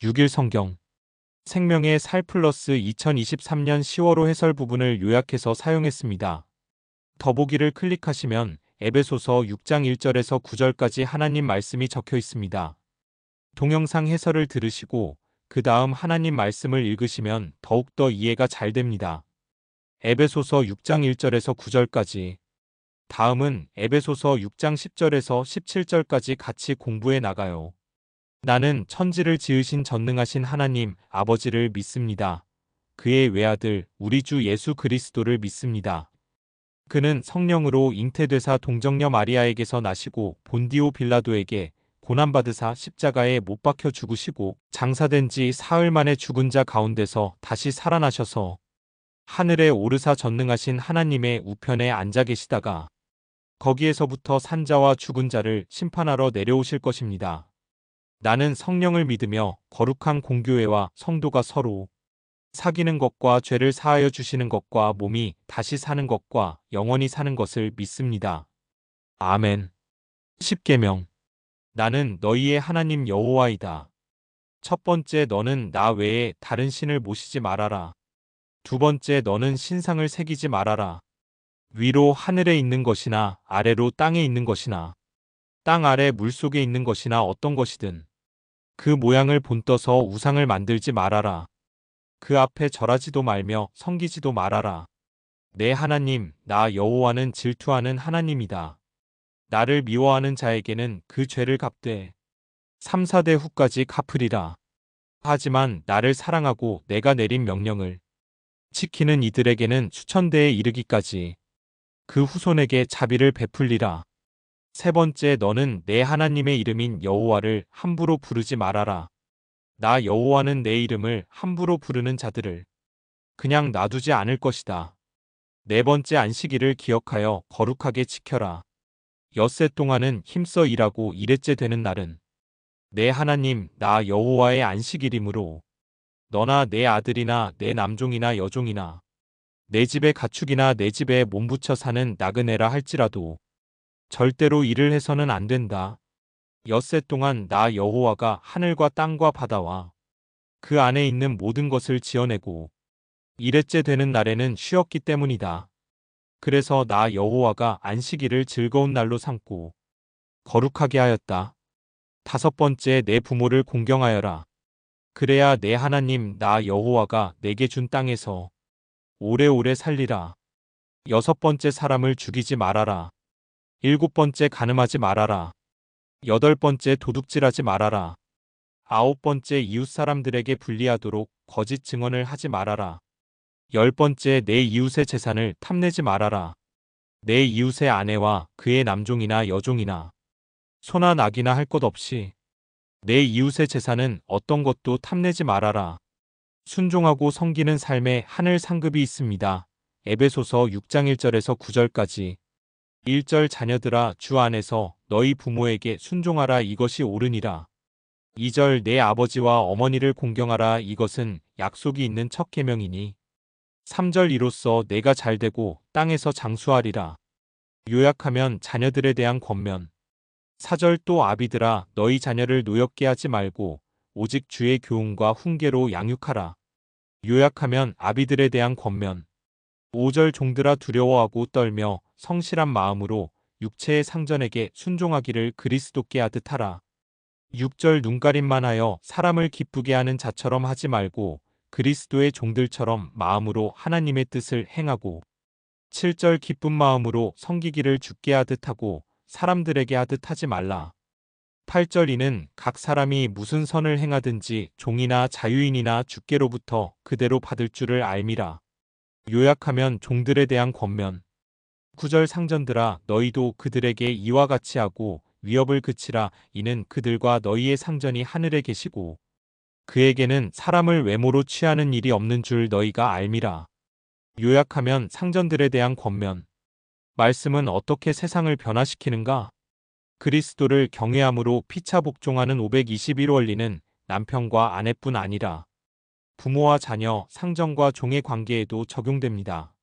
6일 성경 생명의 살 플러스 2023년 10월호 해설 부분을 요약해서 사용했습니다. 더보기를 클릭하시면 에베소서 6장 1절에서 9절까지 하나님 말씀이 적혀 있습니다. 동영상 해설을 들으시고 그 다음 하나님 말씀을 읽으시면 더욱더 이해가 잘 됩니다. 에베소서 6장 1절에서 9절까지. 다음은 에베소서 6장 10절에서 17절까지 같이 공부해 나가요. 나는 천지를 지으신 전능하신 하나님 아버지를 믿습니다. 그의 외아들 우리 주 예수 그리스도를 믿습니다. 그는 성령으로 잉태되사 동정녀 마리아에게서 나시고 본디오 빌라도에게 고난받으사 십자가에 못 박혀 죽으시고 장사된 지 사흘 만에 죽은 자 가운데서 다시 살아나셔서 하늘에 오르사 전능하신 하나님의 우편에 앉아 계시다가 거기에서부터 산자와 죽은 자를 심판하러 내려오실 것입니다. 나는 성령을 믿으며 거룩한 공교회와 성도가 서로 사귀는 것과 죄를 사하여 주시는 것과 몸이 다시 사는 것과 영원히 사는 것을 믿습니다. 아멘. 10계명. 나는 너희의 하나님 여호와이다. 첫 번째, 너는 나 외에 다른 신을 모시지 말아라. 두 번째, 너는 신상을 새기지 말아라. 위로 하늘에 있는 것이나 아래로 땅에 있는 것이나 땅 아래 물속에 있는 것이나 어떤 것이든 그 모양을 본떠서 우상을 만들지 말아라. 그 앞에 절하지도 말며 섬기지도 말아라. 내 하나님 나 여호와는 질투하는 하나님이다. 나를 미워하는 자에게는 그 죄를 갚되 3, 4대 후까지 갚으리라. 하지만 나를 사랑하고 내가 내린 명령을 지키는 이들에게는 수천대에 이르기까지 그 후손에게 자비를 베풀리라. 세 번째, 너는 내 하나님의 이름인 여호와를 함부로 부르지 말아라. 나 여호와는 내 이름을 함부로 부르는 자들을 그냥 놔두지 않을 것이다. 네 번째, 안식일을 기억하여 거룩하게 지켜라. 엿새 동안은 힘써 일하고 일회째 되는 날은 내 하나님 나 여호와의 안식일이므로 너나 내 아들이나 내 남종이나 여종이나 내 집의 가축이나 내 집에 몸붙여 사는 나그네라 할지라도 절대로 일을 해서는 안 된다. 엿새 동안 나 여호와가 하늘과 땅과 바다와 그 안에 있는 모든 것을 지어내고 일회째 되는 날에는 쉬었기 때문이다. 그래서 나 여호와가 안식일을 즐거운 날로 삼고 거룩하게 하였다. 다섯 번째, 내 부모를 공경하여라. 그래야 내 하나님 나 여호와가 내게 준 땅에서 오래오래 살리라. 여섯 번째, 사람을 죽이지 말아라. 일곱 번째, 간음하지 말아라. 여덟 번째, 도둑질하지 말아라. 아홉 번째, 이웃 사람들에게 불리하도록 거짓 증언을 하지 말아라. 열 번째, 내 이웃의 재산을 탐내지 말아라. 내 이웃의 아내와 그의 남종이나 여종이나 소나 낙이나 할 것 없이 내 이웃의 재산은 어떤 것도 탐내지 말아라. 순종하고 섬기는 삶에 하늘 상급이 있습니다. 에베소서 6장 1절에서 9절까지. 1절, 자녀들아 주 안에서 너희 부모에게 순종하라 이것이 옳으니라. 2절, 내 아버지와 어머니를 공경하라 이것은 약속이 있는 첫 계명이니. 3절, 이로써 내가 잘되고 땅에서 장수하리라. 요약하면 자녀들에 대한 권면. 4절, 또 아비들아 너희 자녀를 노엽게 하지 말고 오직 주의 교훈과 훈계로 양육하라. 요약하면 아비들에 대한 권면. 5절, 종들아 두려워하고 떨며 성실한 마음으로 육체의 상전에게 순종하기를 그리스도께 하듯 하라. 6절, 눈가림만 하여 사람을 기쁘게 하는 자처럼 하지 말고 그리스도의 종들처럼 마음으로 하나님의 뜻을 행하고. 7절, 기쁜 마음으로 섬기기를 주께 하듯 하고 사람들에게 하듯 하지 말라. 8절, 이는 각 사람이 무슨 선을 행하든지 종이나 자유인이나 주께로부터 그대로 받을 줄을 알미라. 요약하면 종들에 대한 권면. 9절, 상전들아 너희도 그들에게 이와 같이 하고 위협을 그치라. 이는 그들과 너희의 상전이 하늘에 계시고 그에게는 사람을 외모로 취하는 일이 없는 줄 너희가 알미라. 요약하면 상전들에 대한 권면. 말씀은 어떻게 세상을 변화시키는가? 그리스도를 경외함으로 피차 복종하는 521원리는 남편과 아내뿐 아니라 부모와 자녀, 상전과 종의 관계에도 적용됩니다.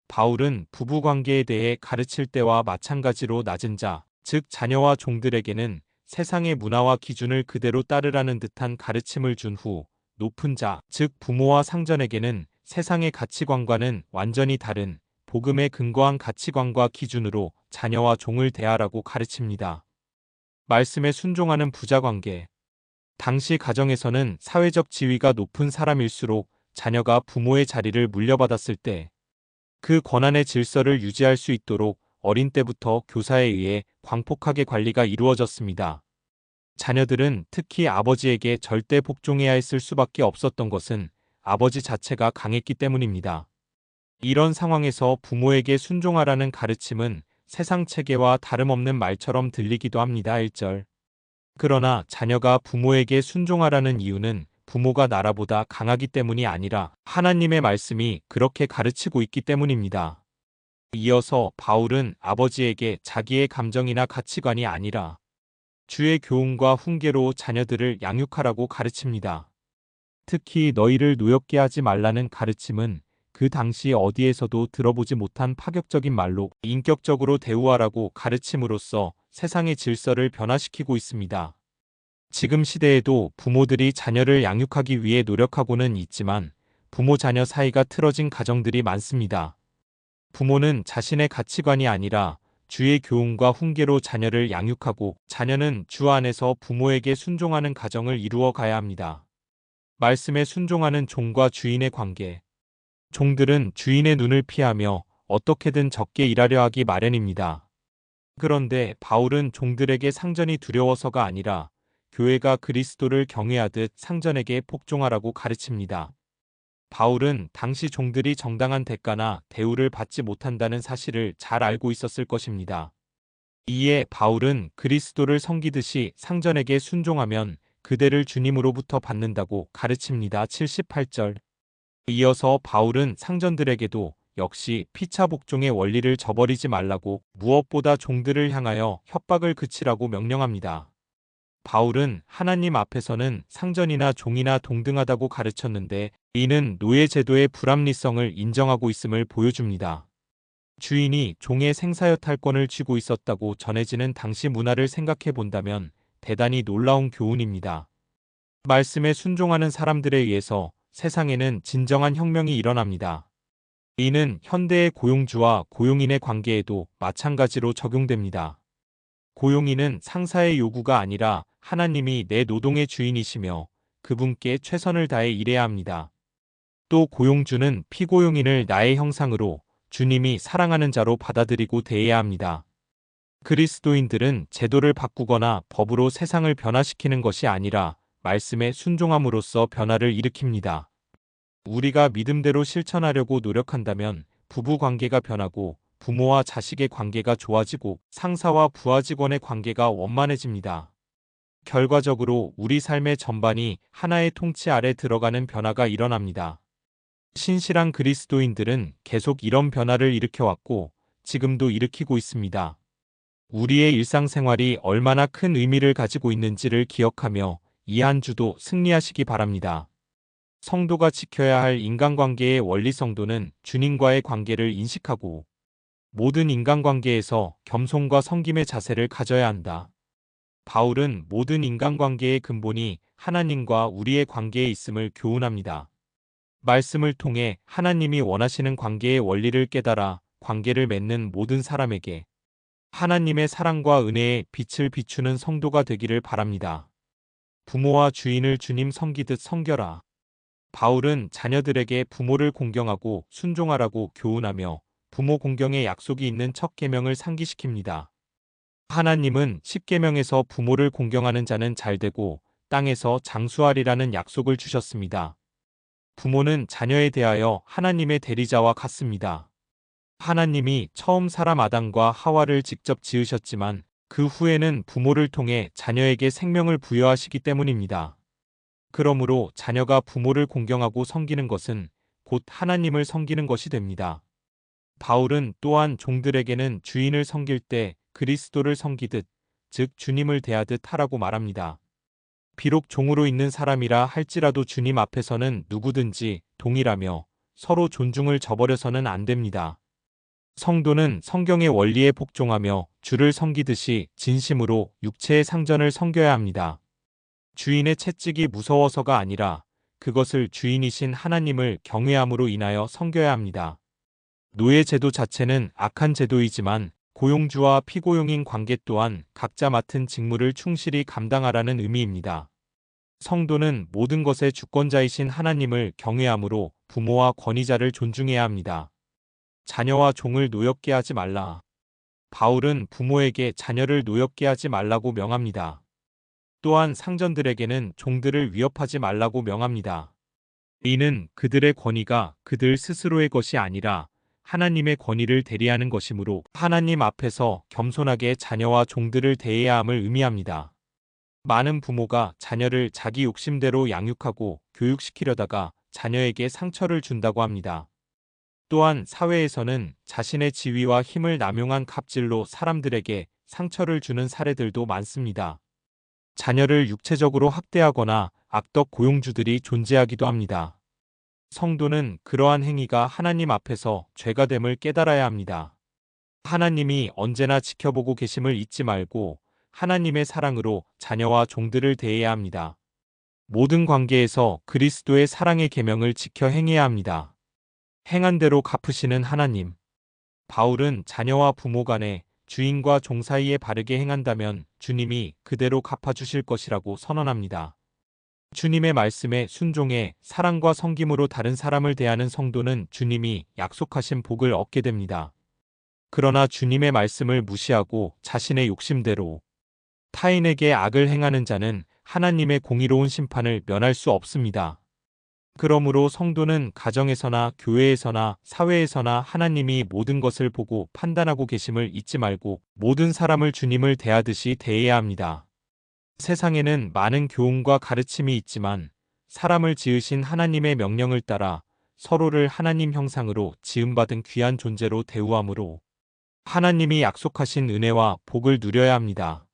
바울은 부부 관계에 대해 가르칠 때와 마찬가지로 낮은 자, 즉 자녀와 종들에게는 세상의 문화와 기준을 그대로 따르라는 듯한 가르침을 준 후 높은 자, 즉 부모와 상전에게는 세상의 가치관과는 완전히 다른 복음에 근거한 가치관과 기준으로 자녀와 종을 대하라고 가르칩니다. 말씀에 순종하는 부자관계. 당시 가정에서는 사회적 지위가 높은 사람일수록 자녀가 부모의 자리를 물려받았을 때 그 권한의 질서를 유지할 수 있도록 어린 때부터 교사에 의해 광폭하게 관리가 이루어졌습니다. 자녀들은 특히 아버지에게 절대 복종해야 했을 수밖에 없었던 것은 아버지 자체가 강했기 때문입니다. 이런 상황에서 부모에게 순종하라는 가르침은 세상 체계와 다름없는 말처럼 들리기도 합니다. 1절. 그러나 자녀가 부모에게 순종하라는 이유는 부모가 나라보다 강하기 때문이 아니라 하나님의 말씀이 그렇게 가르치고 있기 때문입니다. 이어서 바울은 아버지에게 자기의 감정이나 가치관이 아니라 주의 교훈과 훈계로 자녀들을 양육하라고 가르칩니다. 특히 너희를 노엽게 하지 말라는 가르침은 그 당시 어디에서도 들어보지 못한 파격적인 말로 인격적으로 대우하라고 가르침으로써 세상의 질서를 변화시키고 있습니다. 지금 시대에도 부모들이 자녀를 양육하기 위해 노력하고는 있지만 부모 자녀 사이가 틀어진 가정들이 많습니다. 부모는 자신의 가치관이 아니라 주의 교훈과 훈계로 자녀를 양육하고 자녀는 주 안에서 부모에게 순종하는 가정을 이루어 가야 합니다. 말씀에 순종하는 종과 주인의 관계. 종들은 주인의 눈을 피하며 어떻게든 적게 일하려 하기 마련입니다. 그런데 바울은 종들에게 상전이 두려워서가 아니라 교회가 그리스도를 경외하듯 상전에게 복종하라고 가르칩니다. 바울은 당시 종들이 정당한 대가나 대우를 받지 못한다는 사실을 잘 알고 있었을 것입니다. 이에 바울은 그리스도를 섬기듯이 상전에게 순종하면 그대를 주님으로부터 받는다고 가르칩니다. 78절. 이어서 바울은 상전들에게도 역시 피차 복종의 원리를 저버리지 말라고 무엇보다 종들을 향하여 협박을 그치라고 명령합니다. 바울은 하나님 앞에서는 상전이나 종이나 동등하다고 가르쳤는데 이는 노예 제도의 불합리성을 인정하고 있음을 보여줍니다. 주인이 종의 생사여탈권을 쥐고 있었다고 전해지는 당시 문화를 생각해 본다면 대단히 놀라운 교훈입니다. 말씀에 순종하는 사람들에 의해서 세상에는 진정한 혁명이 일어납니다. 이는 현대의 고용주와 고용인의 관계에도 마찬가지로 적용됩니다. 고용인은 상사의 요구가 아니라 하나님이 내 노동의 주인이시며 그분께 최선을 다해 일해야 합니다. 또 고용주는 피고용인을 나의 형상으로 주님이 사랑하는 자로 받아들이고 대해야 합니다. 그리스도인들은 제도를 바꾸거나 법으로 세상을 변화시키는 것이 아니라 말씀에 순종함으로써 변화를 일으킵니다. 우리가 믿음대로 실천하려고 노력한다면 부부 관계가 변하고 부모와 자식의 관계가 좋아지고 상사와 부하 직원의 관계가 원만해집니다. 결과적으로 우리 삶의 전반이 하나의 통치 아래 들어가는 변화가 일어납니다. 신실한 그리스도인들은 계속 이런 변화를 일으켜왔고 지금도 일으키고 있습니다. 우리의 일상생활이 얼마나 큰 의미를 가지고 있는지를 기억하며 이 한 주도 승리하시기 바랍니다. 성도가 지켜야 할 인간관계의 원리성도는 주님과의 관계를 인식하고 모든 인간관계에서 겸손과 섬김의 자세를 가져야 한다. 바울은 모든 인간관계의 근본이 하나님과 우리의 관계에 있음을 교훈합니다. 말씀을 통해 하나님이 원하시는 관계의 원리를 깨달아 관계를 맺는 모든 사람에게 하나님의 사랑과 은혜의 빛을 비추는 성도가 되기를 바랍니다. 부모와 주인을 주님 섬기듯 섬겨라. 바울은 자녀들에게 부모를 공경하고 순종하라고 교훈하며 부모 공경의 약속이 있는 첫 계명을 상기시킵니다. 하나님은 10계명에서 부모를 공경하는 자는 잘되고 땅에서 장수하리라는 약속을 주셨습니다. 부모는 자녀에 대하여 하나님의 대리자와 같습니다. 하나님이 처음 사람 아담과 하와를 직접 지으셨지만 그 후에는 부모를 통해 자녀에게 생명을 부여하시기 때문입니다. 그러므로 자녀가 부모를 공경하고 섬기는 것은 곧 하나님을 섬기는 것이 됩니다. 바울은 또한 종들에게는 주인을 섬길 때 그리스도를 섬기듯, 즉 주님을 대하듯 하라고 말합니다. 비록 종으로 있는 사람이라 할지라도 주님 앞에서는 누구든지 동일하며 서로 존중을 저버려서는 안 됩니다. 성도는 성경의 원리에 복종하며 주를 섬기듯이 진심으로 육체의 상전을 섬겨야 합니다. 주인의 채찍이 무서워서가 아니라 그것을 주인이신 하나님을 경외함으로 인하여 섬겨야 합니다. 노예 제도 자체는 악한 제도이지만 고용주와 피고용인 관계 또한 각자 맡은 직무를 충실히 감당하라는 의미입니다. 성도는 모든 것의 주권자이신 하나님을 경외함으로 부모와 권위자를 존중해야 합니다. 자녀와 종을 노엽게 하지 말라. 바울은 부모에게 자녀를 노엽게 하지 말라고 명합니다. 또한 상전들에게는 종들을 위협하지 말라고 명합니다. 이는 그들의 권위가 그들 스스로의 것이 아니라 하나님의 권위를 대리하는 것이므로 하나님 앞에서 겸손하게 자녀와 종들을 대해야 함을 의미합니다. 많은 부모가 자녀를 자기 욕심대로 양육하고 교육시키려다가 자녀에게 상처를 준다고 합니다. 또한 사회에서는 자신의 지위와 힘을 남용한 갑질로 사람들에게 상처를 주는 사례들도 많습니다. 자녀를 육체적으로 학대하거나 악덕 고용주들이 존재하기도 합니다. 성도는 그러한 행위가 하나님 앞에서 죄가 됨을 깨달아야 합니다. 하나님이 언제나 지켜보고 계심을 잊지 말고 하나님의 사랑으로 자녀와 종들을 대해야 합니다. 모든 관계에서 그리스도의 사랑의 계명을 지켜 행해야 합니다. 행한 대로 갚으시는 하나님. 바울은 자녀와 부모 간에 주인과 종 사이에 바르게 행한다면 주님이 그대로 갚아주실 것이라고 선언합니다. 주님의 말씀에 순종해 사랑과 섬김으로 다른 사람을 대하는 성도는 주님이 약속하신 복을 얻게 됩니다. 그러나 주님의 말씀을 무시하고 자신의 욕심대로 타인에게 악을 행하는 자는 하나님의 공의로운 심판을 면할 수 없습니다. 그러므로 성도는 가정에서나 교회에서나 사회에서나 하나님이 모든 것을 보고 판단하고 계심을 잊지 말고 모든 사람을 주님을 대하듯이 대해야 합니다. 세상에는 많은 교훈과 가르침이 있지만 사람을 지으신 하나님의 명령을 따라 서로를 하나님 형상으로 지음받은 귀한 존재로 대우함으로 하나님이 약속하신 은혜와 복을 누려야 합니다.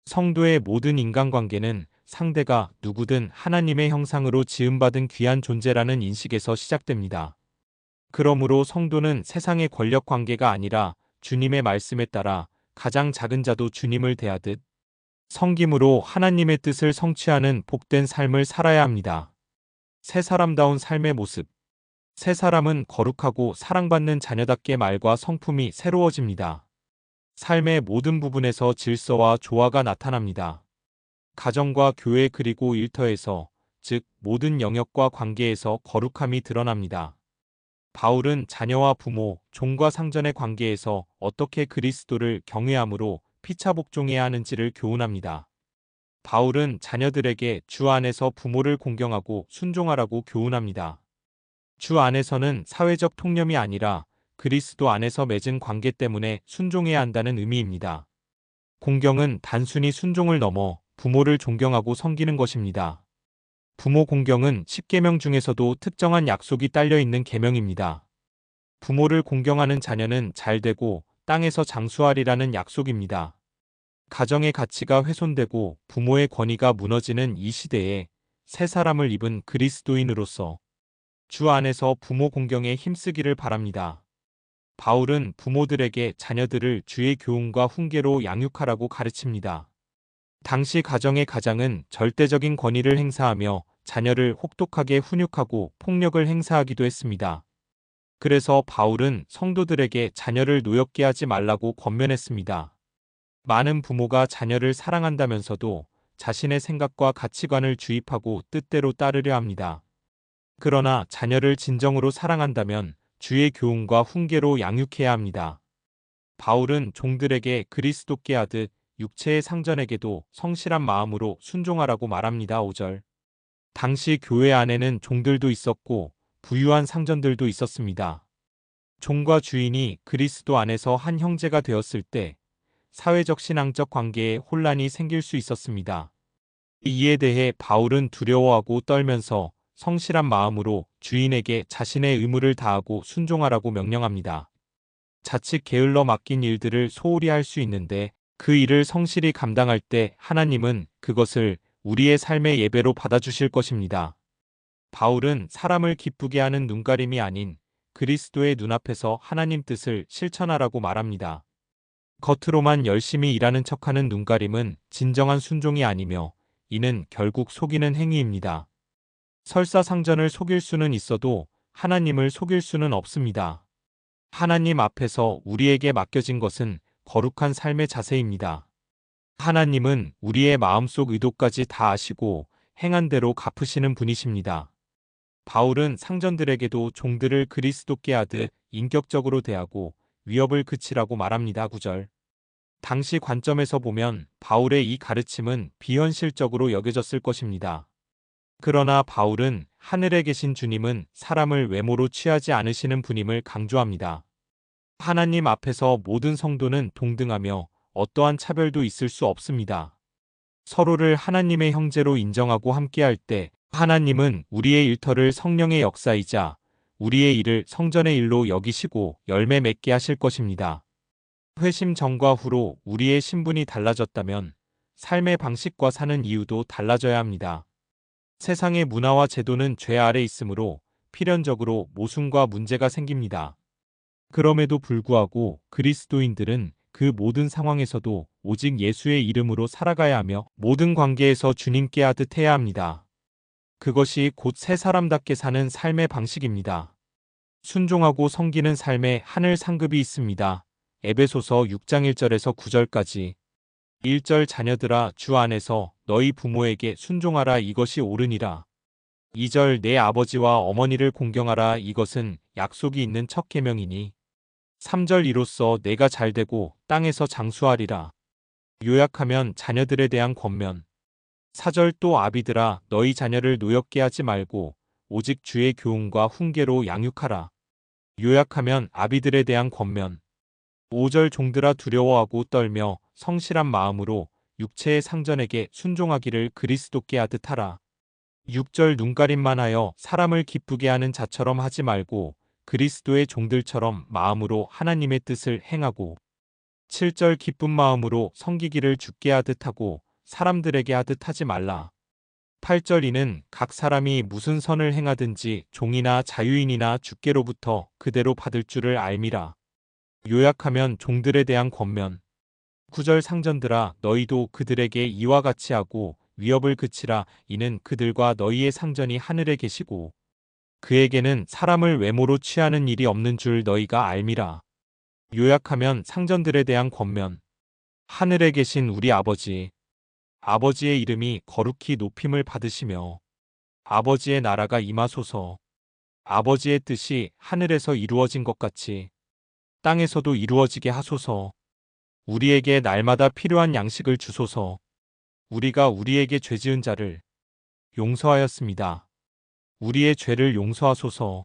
성도의 모든 인간관계는 상대가 누구든 하나님의 형상으로 지음받은 귀한 존재라는 인식에서 시작됩니다. 그러므로 성도는 세상의 권력 관계가 아니라 주님의 말씀에 따라 가장 작은 자도 주님을 대하듯 섬김으로 하나님의 뜻을 성취하는 복된 삶을 살아야 합니다. 새 사람다운 삶의 모습. 새 사람은 거룩하고 사랑받는 자녀답게 말과 성품이 새로워집니다. 삶의 모든 부분에서 질서와 조화가 나타납니다. 가정과 교회 그리고 일터에서, 즉 모든 영역과 관계에서 거룩함이 드러납니다. 바울은 자녀와 부모, 종과 상전의 관계에서 어떻게 그리스도를 경외함으로 피차 복종해야 하는지를 교훈합니다. 바울은 자녀들에게 주 안에서 부모를 공경하고 순종하라고 교훈합니다. 주 안에서는 사회적 통념이 아니라 그리스도 안에서 맺은 관계 때문에 순종해야 한다는 의미입니다. 공경은 단순히 순종을 넘어 부모를 존경하고 섬기는 것입니다. 부모 공경은 10계명 중에서도 특정한 약속이 딸려 있는 계명입니다. 부모를 공경하는 자녀는 잘되고 땅에서 장수하리라는 약속입니다. 가정의 가치가 훼손되고 부모의 권위가 무너지는 이 시대에 새 사람을 입은 그리스도인으로서 주 안에서 부모 공경에 힘쓰기를 바랍니다. 바울은 부모들에게 자녀들을 주의 교훈과 훈계로 양육하라고 가르칩니다. 당시 가정의 가장은 절대적인 권위를 행사하며 자녀를 혹독하게 훈육하고 폭력을 행사하기도 했습니다. 그래서 바울은 성도들에게 자녀를 노엽게 하지 말라고 권면했습니다. 많은 부모가 자녀를 사랑한다면서도 자신의 생각과 가치관을 주입하고 뜻대로 따르려 합니다. 그러나 자녀를 진정으로 사랑한다면 주의 교훈과 훈계로 양육해야 합니다. 바울은 종들에게 그리스도께 하듯 육체의 상전에게도 성실한 마음으로 순종하라고 말합니다. 5절. 당시 교회 안에는 종들도 있었고 부유한 상전들도 있었습니다. 종과 주인이 그리스도 안에서 한 형제가 되었을 때 사회적 신앙적 관계에 혼란이 생길 수 있었습니다. 이에 대해 바울은 두려워하고 떨면서 성실한 마음으로 주인에게 자신의 의무를 다하고 순종하라고 명령합니다. 자칫 게을러 맡긴 일들을 소홀히 할 수 있는데 그 일을 성실히 감당할 때 하나님은 그것을 우리의 삶의 예배로 받아주실 것입니다. 바울은 사람을 기쁘게 하는 눈가림이 아닌 그리스도의 눈앞에서 하나님 뜻을 실천하라고 말합니다. 겉으로만 열심히 일하는 척하는 눈가림은 진정한 순종이 아니며 이는 결국 속이는 행위입니다. 설사상전을 속일 수는 있어도 하나님을 속일 수는 없습니다. 하나님 앞에서 우리에게 맡겨진 것은 거룩한 삶의 자세입니다. 하나님은 우리의 마음속 의도까지 다 아시고 행한 대로 갚으시는 분이십니다. 바울은 상전들에게도 종들을 그리스도께 하듯 인격적으로 대하고 위협을 그치라고 말합니다. 9절. 당시 관점에서 보면 바울의 이 가르침은 비현실적으로 여겨졌을 것입니다. 그러나 바울은 하늘에 계신 주님은 사람을 외모로 취하지 않으시는 분임을 강조합니다. 하나님 앞에서 모든 성도는 동등하며 어떠한 차별도 있을 수 없습니다. 서로를 하나님의 형제로 인정하고 함께할 때 하나님은 우리의 일터를 성령의 역사이자 우리의 일을 성전의 일로 여기시고 열매 맺게 하실 것입니다. 회심 전과 후로 우리의 신분이 달라졌다면 삶의 방식과 사는 이유도 달라져야 합니다. 세상의 문화와 제도는 죄 아래 있으므로 필연적으로 모순과 문제가 생깁니다. 그럼에도 불구하고 그리스도인들은 그 모든 상황에서도 오직 예수의 이름으로 살아가야 하며 모든 관계에서 주님께 하듯 해야 합니다. 그것이 곧 새 사람답게 사는 삶의 방식입니다. 순종하고 섬기는 삶에 하늘 상급이 있습니다. 에베소서 6장 1절에서 9절까지. 1절 자녀들아 주 안에서 너희 부모에게 순종하라 이것이 옳으니라. 2절 내 아버지와 어머니를 공경하라 이것은 약속이 있는 첫 계명이니. 3절 이로써 내가 잘되고 땅에서 장수하리라. 요약하면 자녀들에 대한 권면. 4절 또 아비들아 너희 자녀를 노엽게 하지 말고 오직 주의 교훈과 훈계로 양육하라. 요약하면 아비들에 대한 권면. 5절 종들아 두려워하고 떨며 성실한 마음으로 육체의 상전에게 순종하기를 그리스도께 하듯 하라. 6절 눈가림만 하여 사람을 기쁘게 하는 자처럼 하지 말고 그리스도의 종들처럼 마음으로 하나님의 뜻을 행하고. 7절 기쁜 마음으로 섬기기를 주께 하듯 하고 사람들에게 하듯 하지 말라. 8절 이는 각 사람이 무슨 선을 행하든지 종이나 자유인이나 주께로부터 그대로 받을 줄을 알미라. 요약하면 종들에 대한 권면. 9절 상전들아 너희도 그들에게 이와 같이 하고 위협을 그치라 이는 그들과 너희의 상전이 하늘에 계시고 그에게는 사람을 외모로 취하는 일이 없는 줄 너희가 알미라. 요약하면 상전들에 대한 권면. 하늘에 계신 우리 아버지. 아버지의 이름이 거룩히 높임을 받으시며 아버지의 나라가 임하소서. 아버지의 뜻이 하늘에서 이루어진 것 같이 땅에서도 이루어지게 하소서. 우리에게 날마다 필요한 양식을 주소서. 우리가 우리에게 죄지은 자를 용서하였습니다. 우리의 죄를 용서하소서.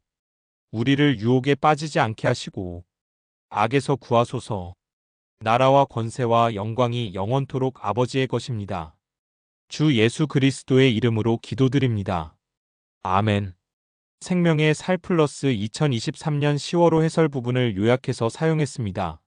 우리를 유혹에 빠지지 않게 하시고 악에서 구하소서. 나라와 권세와 영광이 영원토록 아버지의 것입니다. 주 예수 그리스도의 이름으로 기도드립니다. 아멘. 생명의 살 플러스 2023년 10월호 해설 부분을 요약해서 사용했습니다.